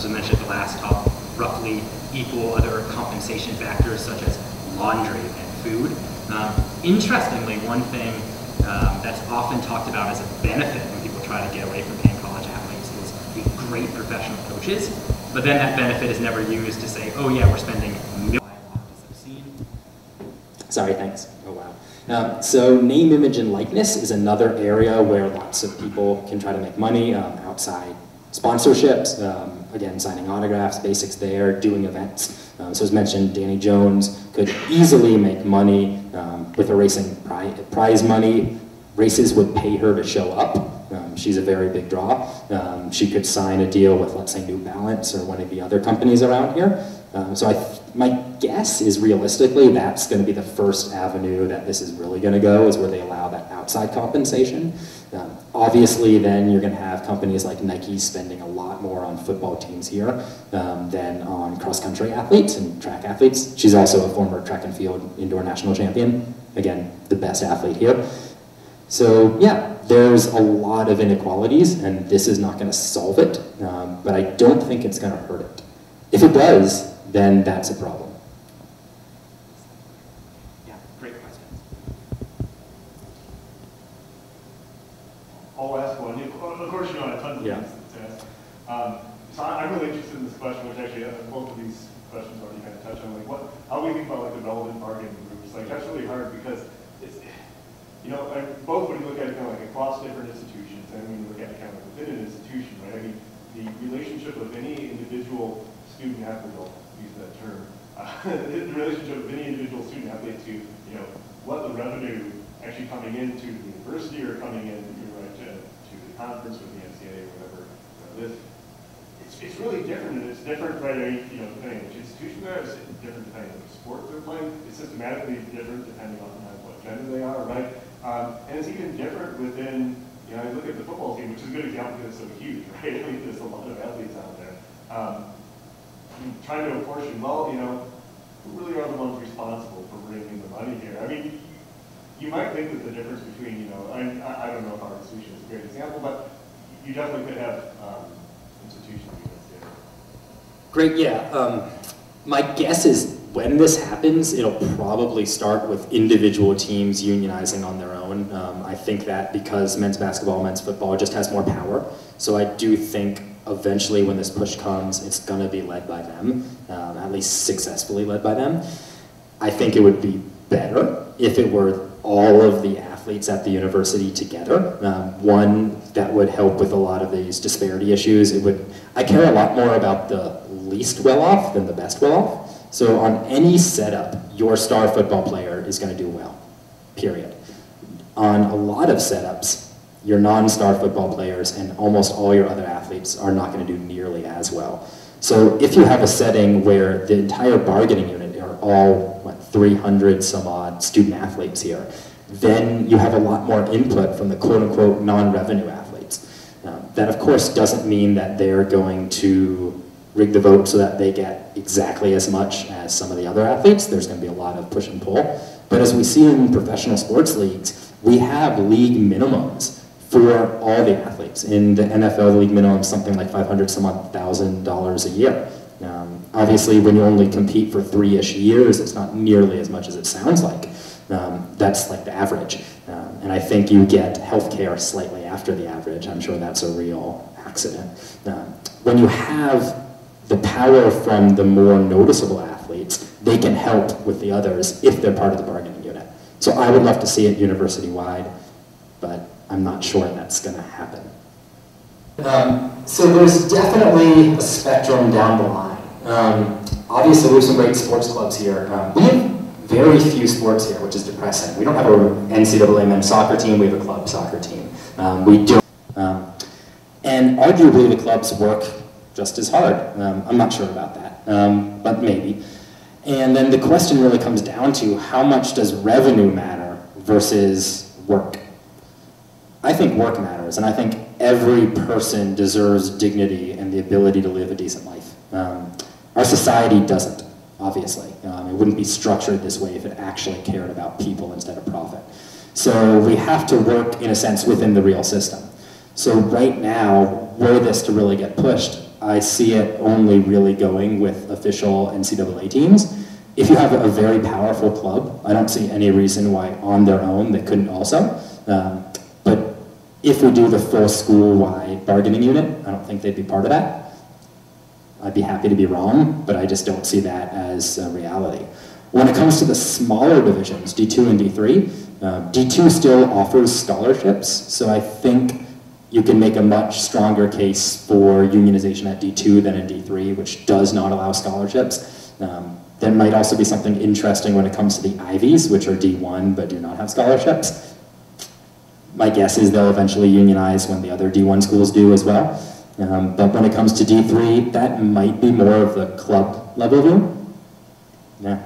I mentioned at the last talk, roughly equal other compensation factors such as laundry and food. Interestingly, one thing that's often talked about as a benefit when people try to get away from paying college athletes is the great professional coaches, but then that benefit is never used to say, oh yeah, we're spending millions. Sorry, thanks. Oh wow. So name, image, and likeness is another area where lots of people can try to make money outside sponsorships, again, signing autographs, basics there, doing events. So as mentioned, Danny Jones could easily make money with her racing prize money. Races would pay her to show up. She's a very big draw. She could sign a deal with, let's say, New Balance or one of the other companies around here. My guess is realistically that's going to be the first avenue that this is really going to go, is where they allow that outside compensation. Obviously, then you're going to have companies like Nike spending a lot more on football teams here than on cross-country athletes and track athletes. She's also a former track and field indoor national champion. Again, the best athlete here. So yeah, there's a lot of inequalities, and this is not going to solve it, but I don't think it's going to hurt it. If it does, then that's a problem. Yeah, great questions. I'll ask one. Of course, you know, I have tons of things to ask. So I'm really interested in this question, which actually both of these questions already kind of touch on. Like, how do we think about like the relevant bargaining groups? Like, that's really hard because it's, you know, both when you look at it kind of like across different institutions, and when you look at it kind of within an institution, right? I mean, the relationship of any individual student athlete, I'll use that term, the relationship of any individual student athlete to, you know, what the revenue actually coming into the university or coming in, to the conference or the NCAA or whatever it is. It's really different, and it's different, right? I mean, you know, depending on which institution they're at, it's different depending on the sport they're playing. It's systematically different depending on what gender they are, right? And it's even different within, you know, I look at the football team, which is a good example because it's so huge, right? I mean, there's a lot of athletes out there. Trying to apportion, well, you know, who really are the ones responsible for bringing the money here? I mean, you might think that the difference between, you know, I don't know if our institution is a great example, but you definitely could have institutions against it. Great, yeah. My guess is when this happens, it'll probably start with individual teams unionizing on their own. I think that because men's basketball, men's football just has more power. So I do think eventually when this push comes, it's going to be led by them, at least successfully led by them. I think it would be better if it were all of the athletes at the university together. One, that would help with a lot of these disparity issues. I care a lot more about the least well-off than the best well-off. So on any setup, your star football player is going to do well, period. On a lot of setups, your non-star football players and almost all your other athletes are not going to do nearly as well. So if you have a setting where the entire bargaining unit are all, 300 some odd student athletes here, then you have a lot more input from the quote-unquote non-revenue athletes. That of course doesn't mean that they're going to rig the vote so that they get exactly as much as some of the other athletes. There's going to be a lot of push and pull. But as we see in professional sports leagues, we have league minimums for all the athletes. In the NFL, the league minimum is something like $500,000 a year. Obviously, when you only compete for 3-ish years, it's not nearly as much as it sounds like. That's like the average. And I think you get healthcare slightly after the average. I'm sure that's a real accident. When you have the power from the more noticeable athletes, they can help with the others if they're part of the bargaining unit. So I would love to see it university-wide, but I'm not sure that's going to happen. So there's definitely a spectrum down the line. Obviously, we have some great sports clubs here. We have very few sports here, which is depressing. We don't have an NCAA men's soccer team, we have a club soccer team. And arguably the clubs work just as hard. I'm not sure about that, but maybe. And then the question really comes down to how much does revenue matter versus work? I think work matters, and I think every person deserves dignity and the ability to live a decent life. Our society doesn't, obviously. It wouldn't be structured this way if it actually cared about people instead of profit. So we have to work, in a sense, within the real system. So right now, were this to really get pushed, I see it only really going with official NCAA teams. If you have a very powerful club, I don't see any reason why on their own they couldn't also. But if we do the full school-wide bargaining unit, I don't think they'd be part of that. I'd be happy to be wrong, but I just don't see that as a reality. When it comes to the smaller divisions, D2 and D3, D2 still offers scholarships, so I think you can make a much stronger case for unionization at D2 than in D3, which does not allow scholarships. There might also be something interesting when it comes to the Ivies, which are D1 but do not have scholarships. My guess is they'll eventually unionize when the other D1 schools do as well. But when it comes to D3, that might be more of the club level view. Yeah.